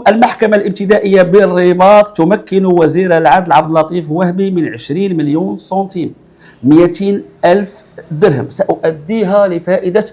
المحكمة الابتدائية بالرباط تمكن وزير العدل عبد اللطيف وهبي من 20 مليون سنتيم 200 ألف درهم سأؤديها لفائدة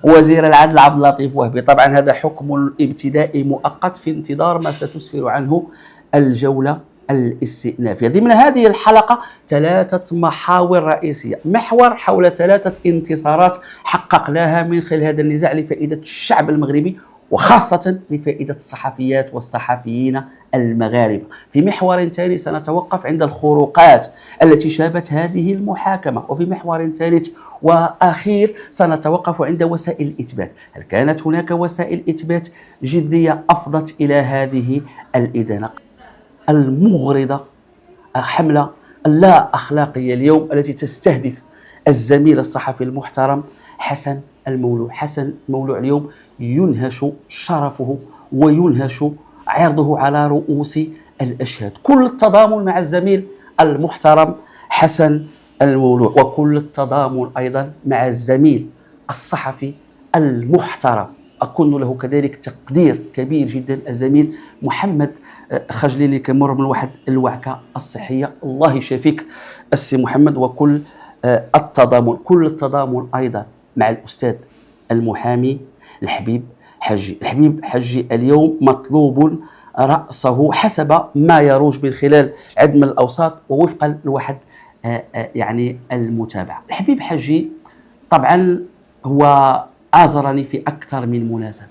وزير العدل عبد اللطيف وهبي. طبعا هذا حكم ابتدائي مؤقت في انتظار ما ستسفر عنه الجولة الاستئنافية. ضمن هذه الحلقة 3 محاور رئيسية. محور حول 3 انتصارات حققناها من خلال هذا النزاع لفائدة الشعب المغربي وخاصة لفائدة الصحفيات والصحفيين المغاربة. في محور ثاني سنتوقف عند الخروقات التي شابت هذه المحاكمة، وفي محور ثالث وأخير سنتوقف عند وسائل الإثبات. هل كانت هناك وسائل إثبات جدية أفضت إلى هذه الإدانة المغرضة، حملة اللا أخلاقية اليوم التي تستهدف الزميل الصحفي المحترم حسن المولوع. حسن المولوع اليوم ينهش شرفه وينهش عرضه على رؤوس الأشهاد. كل التضامن مع الزميل المحترم حسن المولوع، وكل التضامن أيضا مع الزميل الصحفي المحترم أكون له كذلك تقدير كبير جدا الزميل محمد خجلي اللي كمر من واحد الوعكة الصحية. الله يشافيك السي محمد. وكل التضامن، كل التضامن أيضا مع الأستاذ المحامي الحبيب حجي. الحبيب حجي اليوم مطلوب رأسه حسب ما يروج من خلال عدة من الأوساط ووفقا لواحد يعني المتابعة. الحبيب حجي طبعا هو آزرني في أكثر من مناسبة.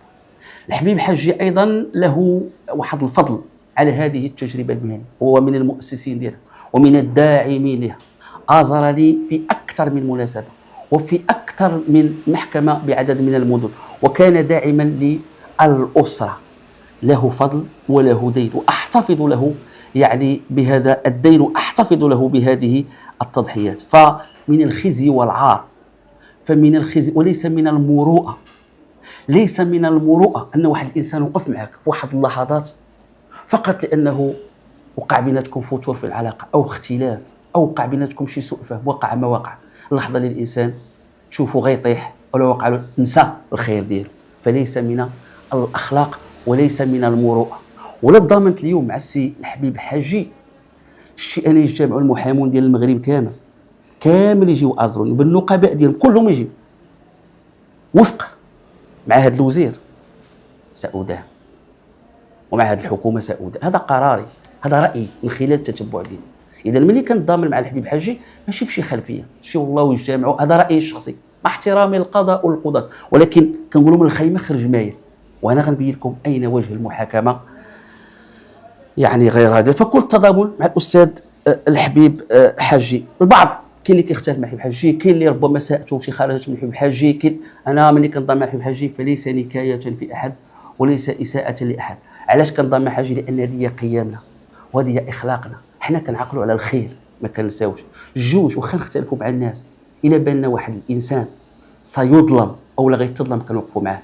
الحبيب حجي أيضا له واحد الفضل على هذه التجربة المهنية، وهو من المؤسسين ديالها ومن الداعمين لها. آزرني في أكثر من مناسبة وفي أكثر من محكمة بعدد من المدن، وكان داعما للأسرة. له فضل وله دين، وأحتفظ له يعني بهذا الدين، وأحتفظ له بهذه التضحيات. فمن الخزي والعار، فمن الخزي وليس من المروءة، ليس من المروءة أن واحد الإنسان وقف معك في واحد اللحظات فقط لأنه وقع بيناتكم فتور في العلاقة أو اختلاف أو وقع بيناتكم شي سوء فهم، وقع ما وقع. اللحظة اللي الإنسان تشوفه غيطيح ولا وقع له نسى الخير ديالو، فليس من الأخلاق وليس من المروءة. ولا ضامنت اليوم مع السي الحبيب حجي شتي أنا يجتمعوا المحامون ديال المغرب كامل يجيو أزرون بالنقباء ديالهم كلهم يجيو وفق مع هذا الوزير سأداه، ومع هذه الحكومة سأداه. هذا قراري، هذا رأيي من خلال التتبع ديالي. إذا ملي كنتضامن مع الحبيب حجي ماشي بشي خلفية، شي والله يجتمعوا، هذا رأيي الشخصي مع احترامي للقضاء والقضاة، ولكن كنقولوا من الخيمة خرج مايل، وأنا غنبين لكم أين وجه المحاكمة يعني غير هذا. فكل التضامن مع الأستاذ الحبيب حجي. البعض كاين اللي كيختلف مع الحبيب حجي، كاين اللي ربما ساءته شي خرجت من الحبيب حجي، كاين انا ملي كنضم مع الحبيب حجي فليس نكاية في احد وليس اساءة لاحد. علاش كنضم مع حجي؟ لان هذه هي قيمنا وهذه هي اخلاقنا، حنا كنعقلوا على الخير ما كنساوش. جوج واخا نختلفوا مع الناس، الا بان واحد الانسان سيظلم او لا غيتظلم كنوقفوا معاه.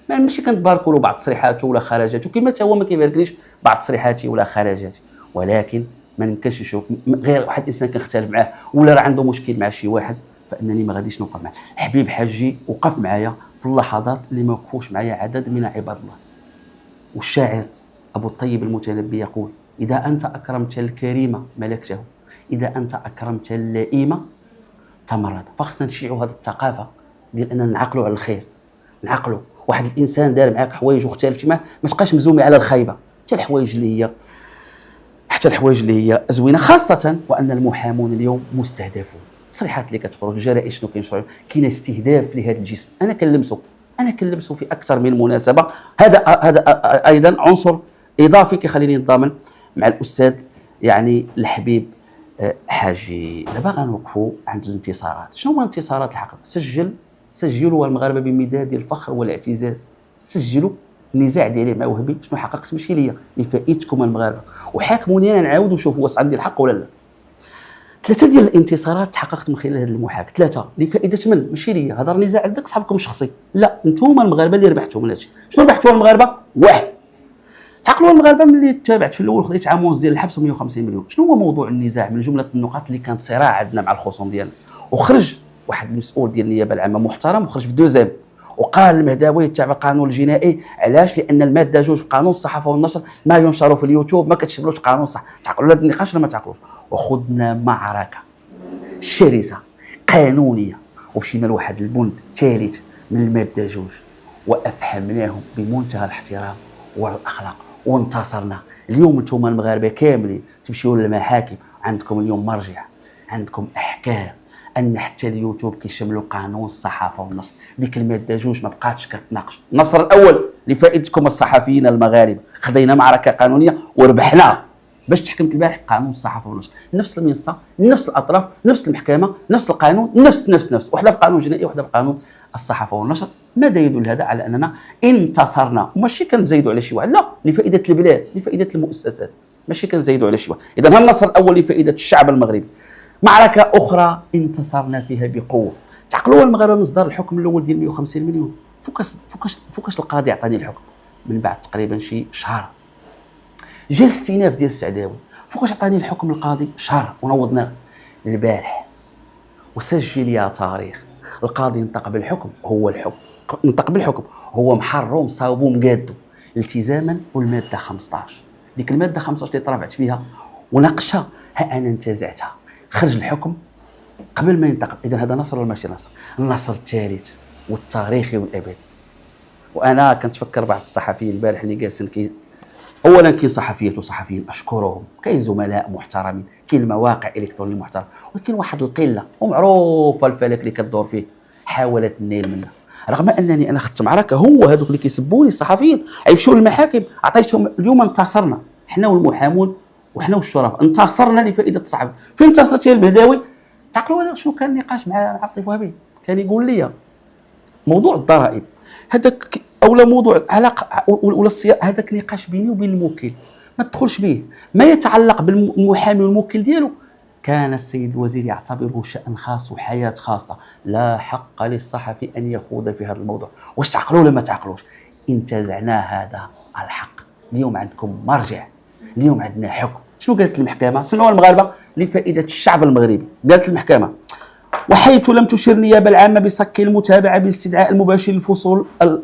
ماشي كنتباركوا له بعض تصريحاته ولا خرجاته كما حتى هو ما كيباركليش بعض تصريحاتي ولا خرجاتي، ولكن ما نمكنش نشوف غير واحد الانسان كنختلف معاه ولا راه عنده مشكل مع شي واحد فانني ما غاديش نوقف معاه. الحبيب حجي وقف معايا في اللحظات اللي ما وقفوش معايا عدد من عباد الله. والشاعر ابو الطيب المتنبي يقول: اذا انت اكرمت الكريم ملكته، اذا انت اكرمت اللئيم تمرد. فخصنا نشيعوا هذه الثقافه ديال اننا نعقلوا على الخير، نعقلوا واحد الانسان دار معاك حوايج واختلفتي معاه ما تبقاش مزومي على الخايبه، حتى الحوايج اللي هي زوينه، خاصه وان المحامون اليوم مستهدفون. التصريحات اللي كتخرج، الجرائد شنو كينشروا، كاين استهداف لهذا الجسم. انا كنلمسه في اكثر من مناسبه. هذا ايضا عنصر اضافي كيخليني نتضامن مع الاستاذ يعني الحبيب حاجي. دابا غنوقفوا عند الانتصارات. شنو هما الانتصارات الحقيقيه؟ سجلوا المغاربه بمداد الفخر والاعتزاز، سجلوا النزاع ديالي مع وهبي شنو حققت، ماشي ليا، لفائدتكم المغاربه، وحاكموني انا نعاود ونشوف واش عندي الحق ولا لا. 3 ديال الانتصارات تحققت من خلال هذه المحاكمه، 3 لفائده من؟ ماشي ليا، هذا نزاع عندك صاحبكم الشخصي، لا انتم المغاربه اللي ربحتوا من هادشي. شنو ربحتوا المغاربه؟ واحد، تعقلوا المغاربه ملي تابعت في الاول خديت عام ونص ديال الحبس و150 مليون. شنو هو موضوع النزاع من جمله النقاط اللي كانت صراع عندنا مع الخصوم ديالنا؟ وخرج واحد المسؤول ديال النيابه العامه محترم وخرج في دوزيام وقال المهداوي تابع القانون الجنائي. علاش؟ لان الماده 2 في قانون الصحافه والنشر ما ينشر في اليوتيوب ما كتشملوش قانون الصحافه. تعقلوا هذا النقاش ولا ما تعقلوش؟ وخذنا معركه شرسه قانونيه ومشينا لواحد البند الثالث من الماده 2 وافهمناهم بمنتهى الاحترام والاخلاق وانتصرنا. اليوم انتم المغاربه كاملين تمشيوا للمحاكم، عندكم اليوم مرجع، عندكم احكام ان حتى اليوتيوب كيشملوا قانون الصحافه والنشر. ديك الماده 2 ما بقاتش كتناقش. النصر الاول لفائدتكم الصحفيين المغاربه، خدينا معركه قانونيه وربحنا باش تحكمت البارح قانون الصحافه والنشر. نفس المنصه، نفس الاطراف، نفس المحكمه، نفس القانون، نفس وحده بقانون جنائي وحده بقانون الصحافه والنشر. ماذا يدل هذا؟ على اننا انتصرنا، وماشي كنزايدوا على شي واحد، لا، لفائده البلاد، لفائده المؤسسات، ماشي كنزايدوا على شي واحد. اذا النصر الاول لفائده الشعب المغربي. معركه اخرى انتصرنا فيها بقوه. تعقلوا المغاربه من اصدار الحكم الاول ديال 150 مليون، فوقاش القاضي عطاني الحكم؟ من بعد تقريبا شي شهر جا الاستئناف ديال السعداوي. فوقاش عطاني الحكم القاضي؟ شهر ونوضناه البارح. وسجل يا تاريخ، القاضي نطق بالحكم، هو الحكم نطق بالحكم، هو محرم صاوبو مقادو التزاما والماده 15. ديك الماده 15 اللي ترافعت فيها وناقشها، ها انا انتزعتها. خرج الحكم قبل ما ينطق. اذا هذا نصر ولا ماشي نصر؟ النصر الثالث والتاريخي والابدي. وانا كنتفكر بعض الصحفيين البارح اللي جالسين اولا كاين صحفيات وصحفيين اشكرهم، كاين زملاء محترمين، كاين مواقع الكترونيه محترمه، ولكن واحد القله ومعروفه الفلك اللي كدور فيه حاولت النيل منه. رغم انني انا خدت معركه، هو هذوك اللي كيسبوني الصحفيين يمشيو للمحاكم، عطيتهم. اليوم انتصرنا حنا والمحامون وحنا والشرفاء، انتصرنا لفائده الصحفي. فين انتصرت يا المهداوي؟ تعقلوا شنو كان النقاش مع عبد اللطيف وهبي؟ كان يقول لي موضوع الضرائب هذاك اولا موضوع علاقه ولا هذاك نقاش بيني وبين الموكل ما تدخلش به. ما يتعلق بالمحامي والموكل ديالو كان السيد الوزير يعتبره شأن خاص وحياة خاصة، لا حق للصحفي أن يخوض في هذا الموضوع. واش تعقلوا ولا ما تعقلوش؟ انتزعنا هذا الحق. اليوم عندكم مرجع، اليوم عندنا حكم. شنو قالت المحكمة؟ سمعوا المغاربة لفائدة الشعب المغربي. قالت المحكمة: وحيث لم تشر النيابة العامة بصك المتابعة بالاستدعاء المباشر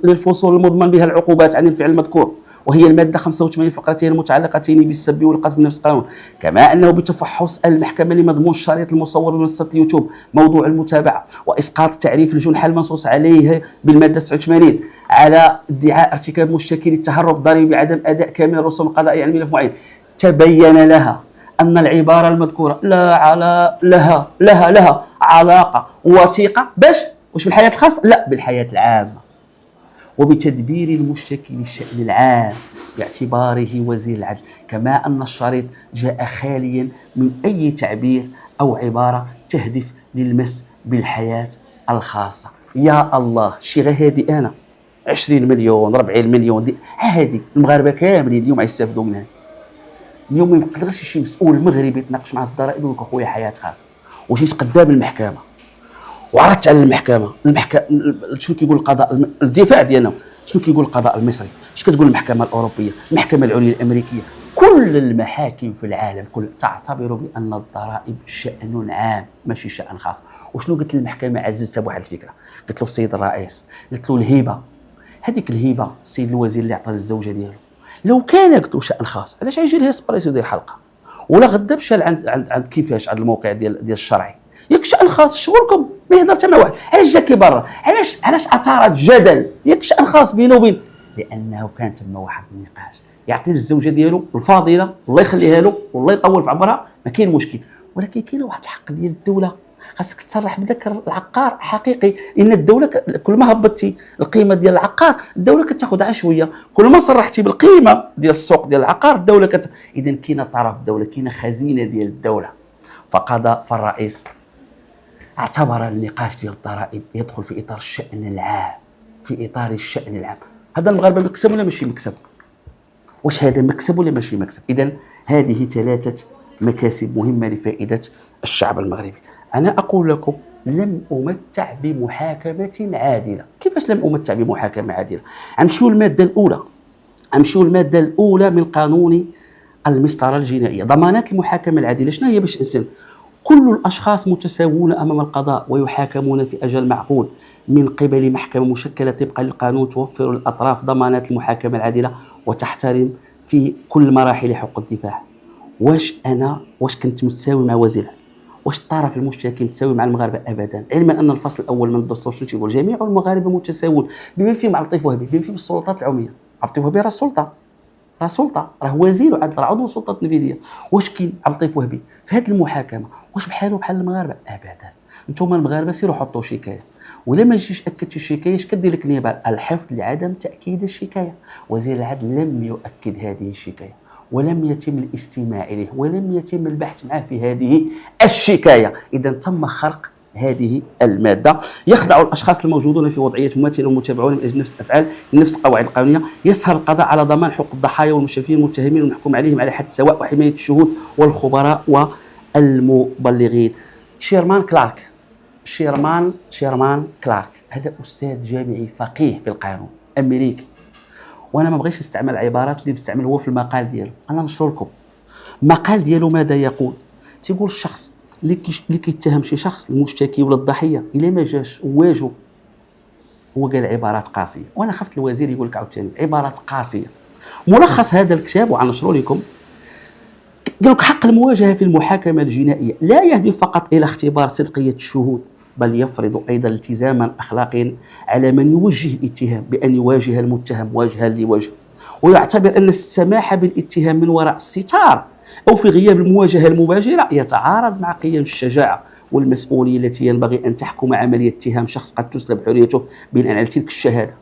للفصول المضمن بها العقوبات عن الفعل المذكور، وهي المادة 85 فقرتين المتعلقتين بالسب والقذف من نفس القانون، كما أنه بتفحص المحكمة لمضمون الشريط المصور بمنصة اليوتيوب موضوع المتابعة وإسقاط تعريف الجنحة المنصوص عليه بالمادة 89 على ادعاء ارتكاب مشتكي للتهرب ضريبي بعدم أداء كامل الرسوم القضائية عن ملف معين، تبين لها أن العبارة المذكورة لها علاقة وثيقة واش بالحياة الخاصة؟ لا، بالحياة العامة، وبتدبير المشتكي للشأن العام باعتباره وزير العدل، كما أن الشريط جاء خاليا من أي تعبير أو عبارة تهدف للمس بالحياة الخاصة. يا الله، شي غير هادي أنا 20 مليون 40 مليون دي هادي المغاربة كاملين اليوم يستافدوا منها. اليوم ما يقدرش شي مسؤول مغربي يتناقش مع الضرائب ويقول لك اخويا حياه خاصه. وجيت قدام المحكمه وعرضت على المحكمه شنو كيقول القضاء الدفاع ديالنا، شنو كيقول القضاء المصري، اش كتقول المحكمه الاوروبيه، المحكمه العليا الامريكيه، كل المحاكم في العالم كله تعتبر بان الضرائب شان عام ماشي شان خاص. وشنو قلت للمحكمه؟ عززتها بواحد الفكره، قلت له السيد الرئيس، قلت له الهبه، هذيك الهبه السيد الوزير اللي عطى الزوجه ديالو لو كان قلت له شأن خاص، علاش يجي ليه سبريس ويدير حلقه؟ ولا غدا مشى عند كيفاش عند الموقع ديال الشرعي، ياك شأن خاص شغلكم، ما يهضر حتى مع واحد. علاش جا كيبرر؟ علاش اثارت جدل؟ ياك شأن خاص بينه وبين، لانه كان تما واحد النقاش يعطي الزوجه ديالو الفاضله الله يخليها له والله يطول في عمرها، ما كاين مشكل، ولكن كاين واحد الحق ديال الدوله خاصك تصرح بذاك العقار حقيقي، لان الدوله كل ما هبطتي القيمه ديال العقار الدوله كتاخذ عشويه، كل ما صرحتي بالقيمه ديال السوق ديال العقار الدوله اذا كاينه طرف الدوله، كاينه خزينه ديال الدوله. فالرئيس اعتبر النقاش ديال الضرائب يدخل في اطار الشأن العام، في اطار الشأن العام. هذا المغاربه مكسب ولا ماشي مكسب؟ واش هذا مكسب ولا ماشي مكسب؟ اذا هذه ثلاثه مكاسب مهمه لفائده الشعب المغربي. أنا أقول لكم لم أمتع بمحاكمة عادلة. كيفاش لم أمتع بمحاكمة عادلة؟ أمشيو المادة الأولى من قانون المسطرة الجنائية، ضمانات المحاكمة العادلة. شنو هي باش الإنسان كل الأشخاص متساوون أمام القضاء ويحاكمون في أجل معقول من قبل محكمة مشكلة طبقا للقانون توفر الأطراف ضمانات المحاكمة العادلة وتحترم في كل مراحل حقوق الدفاع. واش كنت متساوي مع وزير العدل؟ واش الطرف المشتكي متساوي مع المغاربه؟ ابدا، علما ان الفصل الاول من الدستور شنو تيقول؟ جميع المغاربه متساوون، بما فيهم عبد اللطيف وهبي، بما فيهم السلطات العموميه. عبد اللطيف وهبي راه سلطه، راه وزير وعدل، راه عضو سلطه التنفيذيه. واش كاين عبد اللطيف وهبي في هذه المحاكمه واش بحاله بحال المغاربه؟ ابدا. انتم المغاربه سيروا حطوا شكايه، ولا ما جيش اكدتي الشكايه اش كدير لك النيابه؟ الحفظ لعدم تاكيد الشكايه. وزير العدل لم يؤكد هذه الشكايه، ولم يتم الاستماع اليه، ولم يتم البحث معه في هذه الشكايه. اذا تم خرق هذه الماده. يخضع الاشخاص الموجودون في وضعيه مماثله ومتابعون من اجل نفس الافعال لنفس القواعد القانونيه. يسهر القضاء على ضمان حقوق الضحايا والمشرفين والمتهمين والمحكوم عليهم على حد سواء، وحمايه الشهود والخبراء والمبلغين. شيرمان كلارك هذا استاذ جامعي فقيه في القانون امريكي، وانا ما بغيتش نستعمل العبارات اللي بيستعمل هو في المقال ديالو. انا نشر لكم المقال ديالو ماذا يقول. تيقول الشخص اللي كيتهم شي شخص المشتكي ولا الضحيه الا ما جاش واجو، هو قال عبارات قاسيه، وانا خفت الوزير يقول لك عاوتاني عبارات قاسيه. ملخص هذا الكتاب وغنشرو لكم، قال لك حق المواجهه في المحاكمه الجنائيه لا يهدف فقط الى اختبار صدقيه الشهود، بل يفرض ايضا التزاما اخلاقيا على من يوجه الاتهام بان يواجه المتهم وجها لوجه، ويعتبر ان السماح بالاتهام من وراء الستار او في غياب المواجهه المباشره يتعارض مع قيم الشجاعه والمسؤوليه التي ينبغي ان تحكم عمليه اتهام شخص قد تسلب حريته بناء على تلك الشهاده.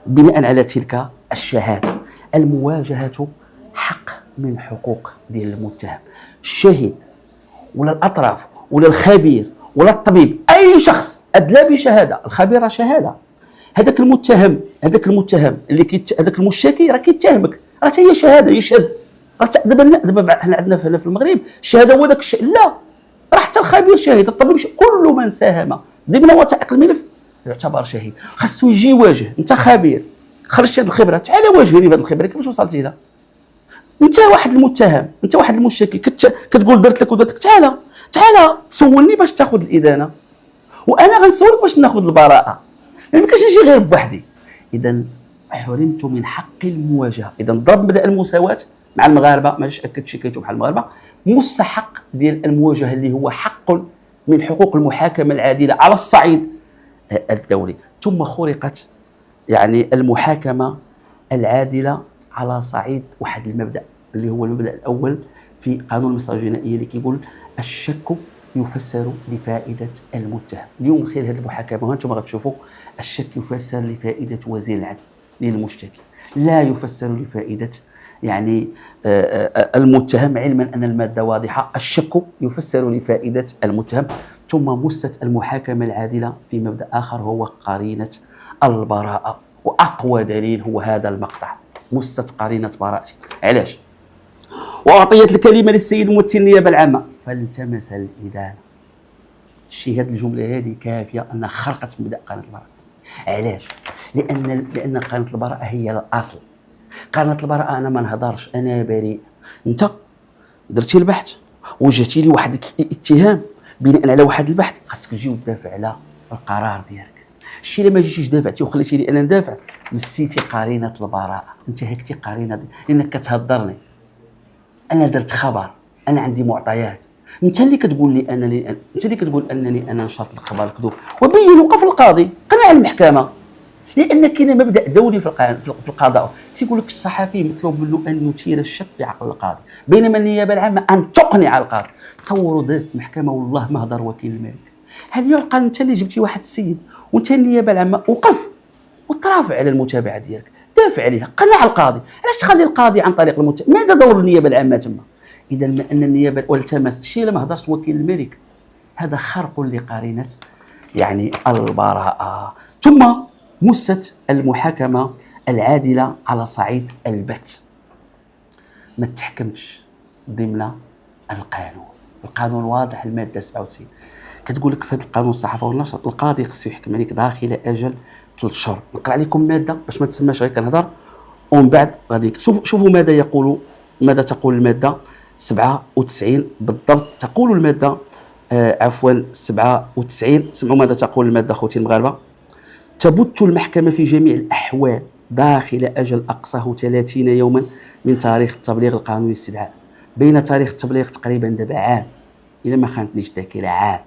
بناء على تلك الشهاده المواجهه حق من حقوق ديال المتهم. الشهيد ولا الاطراف ولا الخبير ولا الطبيب، اي شخص ادلى بشهاده، الخبير راه شهاده. هذاك المتهم اللي هذاك المشتكي راه كيتهمك، راه هي شهاده يشهد. دابا حنا عندنا في المغرب الشهاده هو ذاك الشيء، لا، راه حتى الخبير شهيد، الطبيب كل من ساهم ضمن وثائق الملف يعتبر شهيد. خاصو يجي يواجه. انت خبير، خرجت هذه الخبره، تعال واجهني بهذه الخبره كيفاش وصلتي لها. انت واحد المتهم، انت واحد المشتكي، كتقول درت لك ودرت لك، تعال سولني باش تاخذ الادانه، وانا غنسولك باش ناخذ البراءه. ما يمكنش نجي غير بوحدي. اذا حرمت من حق المواجهه. اذا ضرب مبدا المساواه مع المغاربه، ما جاش اكد شكايته بحال المغاربه، مستحق ديال المواجهه اللي هو حق من حقوق المحاكمه العادله على الصعيد الدولي. ثم خرقت يعني المحاكمه العادله على صعيد واحد المبدا اللي هو المبدا الاول في قانون المصالح الجنائيه اللي كيقول الشك يفسر لفائده المتهم. اليوم خلال هذه المحاكمه وانتم غتشوفوا الشك يفسر لفائده وزير العدل للمشتكي، لا يفسر لفائده يعني المتهم، علما ان الماده واضحه. الشك يفسر لفائده المتهم. ثم مست المحاكمه العادله في مبدا اخر هو قرينه البراءه، واقوى دليل هو هذا المقطع، مست قرينه براءتي. علاش؟ واعطيت الكلمه للسيد ممثل النيابه العامه فالتمس الادانه. هذه الجمله هذه كافيه انها خرقت مبدا قرينه البراءه. علاش؟ لان قرينه البراءه هي الاصل. قرينه البراءه انا ما نهضرش، انا بريء. انت درتي البحث وجهتي لي واحد الاتهام بناء على واحد البحث، خاصك تجي وتدافع على القرار ديالك. الشيء اللي ما جيتيش دافعتي وخليتي لي انا ندافع، مسيتي قرينه البراءه، انتهكتي قرينه لانك كتهضرني. انا درت خبر، انا عندي معطيات، انت اللي كتقول لي انت اللي كتقول انني انا نشرت الخبر الكذوب، وبين وقف القاضي قنع المحكمه. لان كاين مبدا دولي في القضاء تيقول لك الصحفي مطلوب منه ان يثير الشك في عقل القاضي، بينما النيابه العامه ان تقنع القاضي. تصوروا دازت محكمه والله ما هضر وكيل الملك. هل يعقل انت اللي جبتي واحد السيد وانت النيابه العامه وقف وترافع على المتابعه ديالك، دافع عليها، قنع القاضي. علاش تخلي القاضي عن طريق المتابعه؟ ماذا دور النيابه العامه تما؟ اذا ما ان النيابه والتمس الشيء اللي ما هضرش وكيل الملك، هذا خرق لقرينه يعني البراءه. ثم مست المحاكمه العادله على صعيد البت. ما تحكمش ضمن القانون واضح. الماده 97 كتقول لك في هذا القانون الصحافه والنشر القاضي خصو يحكم عليك داخل اجل 3 شهور. نقرا عليكم ماده باش ما تسماش غير كنهضر ومن بعد غادي شوفوا ماذا تقول الماده 97 بالضبط. تقول المادة عفوا 97، سمعوا ماذا تقول المادة خوتي المغاربة. تبت المحكمة في جميع الأحوال داخل أجل أقصاه 30 يوما من تاريخ التبليغ القانوني الاستدعاء. بين تاريخ التبليغ تقريبا دابا عام، إلا ما خانتنيش الذاكرة عام.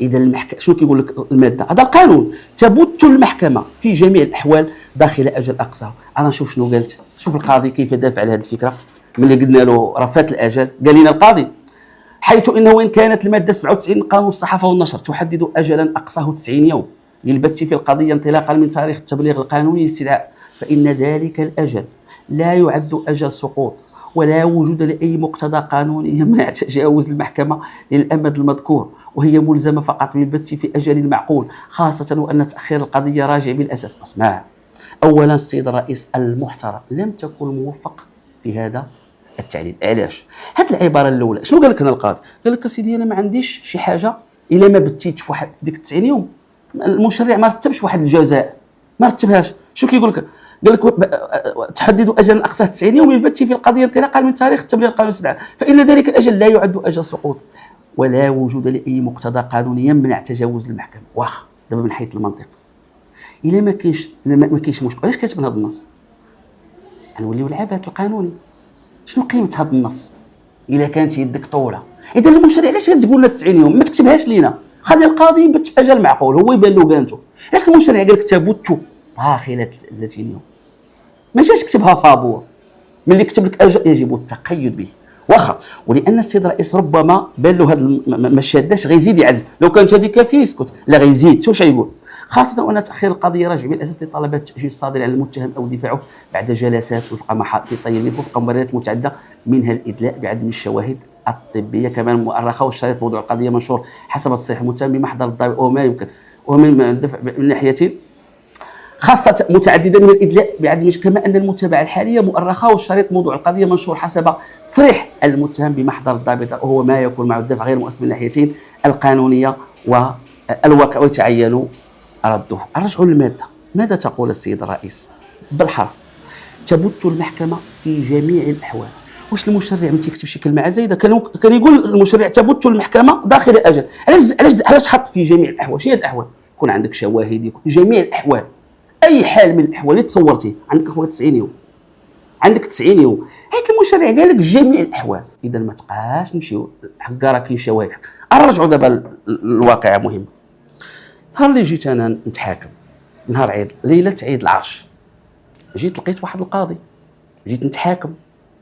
إذا المحكمة شنو كيقول لك المادة؟ هذا القانون. تبت المحكمة في جميع الأحوال داخل أجل أقصاه. أنا نشوف شنو قالت، شوف القاضي كيف دافع على هذه الفكرة ملي قلنا له راه فات الأجل. قال لنا القاضي حيث إنه وإن كانت المادة 97 من قانون الصحافة والنشر تحدد أجلا أقصاه 90 يوم للبت في القضية انطلاقا من تاريخ التبليغ القانوني للاستدعاء، فإن ذلك الأجل لا يعد أجل سقوط، ولا وجود لأي مقتضى قانوني يمنع تجاوز المحكمة للأمد المذكور، وهي ملزمة فقط بالبت في أجل معقول، خاصة وأن تأخير القضية راجع بالأساس. اسمع، أولا السيد الرئيس المحترم لم تكن موفق في هذا التعليل. علاش؟ هاد العبارة الأولى شنو قال لك هنا القاضي؟ قال لك سيدي أنا ما عنديش شي حاجة إلا ما بتيتش في ديك 90 يوم. المشرع ما رتبش واحد الجزاء، ما رتبهاش. شو كيقول لك؟ قال لك تحدد اجل اقصاه 90 يوم للبت في القضيه انطلاقا من تاريخ التبليغ القانوني الاستدعاء، فان ذلك الاجل لا يعد اجل سقوط، ولا وجود لاي مقتضى قانوني يمنع تجاوز المحكمه. واخا دابا من حيث المنطق الا ما كاينش مشكل، علاش كاتب هذا النص؟ غنوليو العبث القانوني. شنو قيمه هذا النص الا كانت يدك طوله؟ اذا المشرع علاش تقول لنا 90 يوم؟ ما تكتبهاش لينا، خلي القاضي يبت في اجل معقول هو يبان له قانته. علاش المشرع قال لك تبت داخل 30 يوم؟ ما جاش كتبها فابور. ملي كتب لك اجل يجب التقيد به. واخا ولان السيد الرئيس ربما بان له هذا ما شاداش غيزيد يعز، لو كانت هذه كافيه يسكت، لا غيزيد. شوف شنو يقول، خاصة وأن تأخير القضية راجع بالأساس لطلبات التأجيل الصادر عن المتهم أو دفاعه بعد جلسات وفق محاضر طيب وفق مبررات متعددة، منها الإدلاء بعدم الشواهد الطبية كمان مؤرخة، والشريط موضوع القضية منشور حسب التصريح المتهم بمحضر الضابط وما يمكن، ومن الدفع من ناحيتين خاصة متعددة من الإدلاء بعدم، كما أن المتابعة الحالية مؤرخة، والشريط موضوع القضية منشور حسب تصريح المتهم بمحضر الضابط، وهو ما يكون مع الدفع غير مؤسس من الناحيتين القانونية والواقع، ويتعين رده. نرجعوا للمادة. ماذا تقول السيد الرئيس؟ بالحرف: تبت المحكمة في جميع الأحوال. واش المشرع ما تيكتبش كلمة زايدة؟ كان يقول المشرع تبت المحكمة داخل الأجل. علاش حط في جميع الأحوال؟ شنو هي الأحوال؟ يكون عندك شواهد، يكون جميع الأحوال، أي حال من الأحوال اللي تصورتي عندك أخويا 90 يوم، عندك 90 يوم. حيت المشرع قال لك جميع الأحوال، إذا ما تبقاش نمشيو حكا راه كاين شواهد. نرجعوا دابا للواقعة مهمة. نهار اللي جيت انا نتحاكم، نهار عيد، ليله عيد العرش، جيت لقيت واحد القاضي، جيت نتحاكم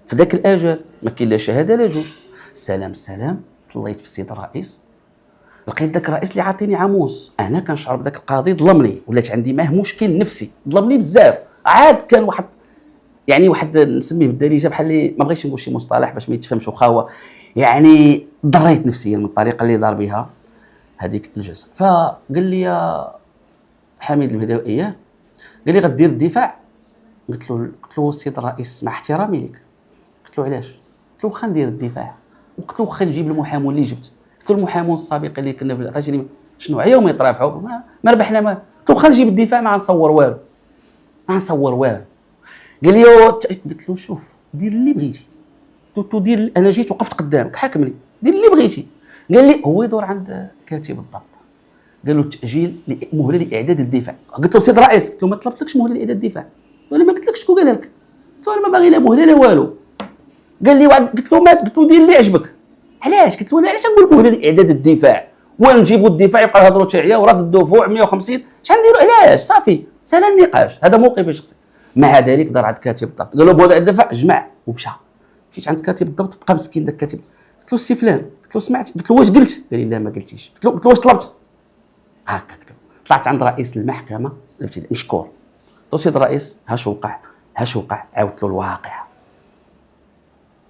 في ذاك الاجل، ما كاين لا شهاده لا جوج. سلام طليت في السيد الرئيس، لقيت ذاك الرئيس اللي عاطيني عاموس. انا كنشعر بذاك القاضي ظلمني، ولات عندي معاه مشكل نفسي، ظلمني بزاف. عاد كان واحد نسميه بالدارجه بحال اللي ما بغيتش نقول شي مصطلح باش ما يتفهمش، واخا هو يعني ضريت نفسيا من الطريقه اللي دار بها هذيك الجلسه. فقال لي يا حميد البدوي، قال لي غدير الدفاع؟ قلت له السيد الرئيس مع احترامي لك، قلت له علاش؟ قلت له واخا ندير الدفاع، وقلت له واخا نجيب المحامون اللي جبت، قلت له المحامون السابق اللي كنا عطيتني شنو عياهم يترافعوا، ما ربحنا ما، قلت له واخا نجيب الدفاع ما نصور والو، قال لي قلت له شوف دير اللي بغيتي، قلت له دير، انا جيت وقفت قدامك حاكمني، دير اللي بغيتي. قال لي هو يدور عند كاتب الضبط، قال له التاجيل مهله لاعداد الدفاع. قلت له سيد الرئيس، قلت له ما طلبتلكش مهله لاعداد الدفاع، ولا ما قلتلكش شكون قالها لك؟ قلت له انا ما باغي لا مهله لا والو. قال لي قلت له دير اللي عجبك. علاش؟ قلت له انا علاش نقول مهله لاعداد الدفاع ونجيبوا الدفاع يبقى يهضروا تعيا ورد الدفوع 150 اش غنديروا؟ علاش؟ صافي سال النقاش، هذا موقفي الشخصي. مع ذلك دار عند كاتب الضبط، قال له بغى الدفاع جمع ومشى. مشيت عند كاتب الضبط، بقى مسكين داك الكاتب، قلت له السي فلان، قلت له سمعت، قلت له واش قلت؟ قال لي لا ما قلتيش. قلت له واش طلبت؟ هكا طلعت عند رئيس المحكمه الابتدائيه مشكور، قلت له سيد الرئيس هاش وقع، عاودت له الواقع.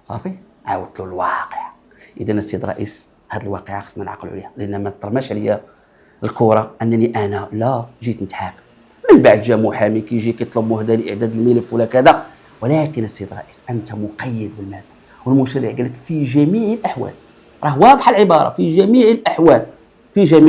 صافي عاودت له الواقع. اذا السيد الرئيس هذه الواقعه خصنا نعقلوا عليها، لان ما ترماش عليا الكره انني انا لا جيت نتحاكم. من بعد جا محامي كيجي كيطلب مهله لاعداد الملف ولا كذا، ولكن السيد الرئيس انت مقيد بالماده، والمشرع قال لك في جميع الاحوال، راه واضحه العباره، في جميع الاحوال، في جميع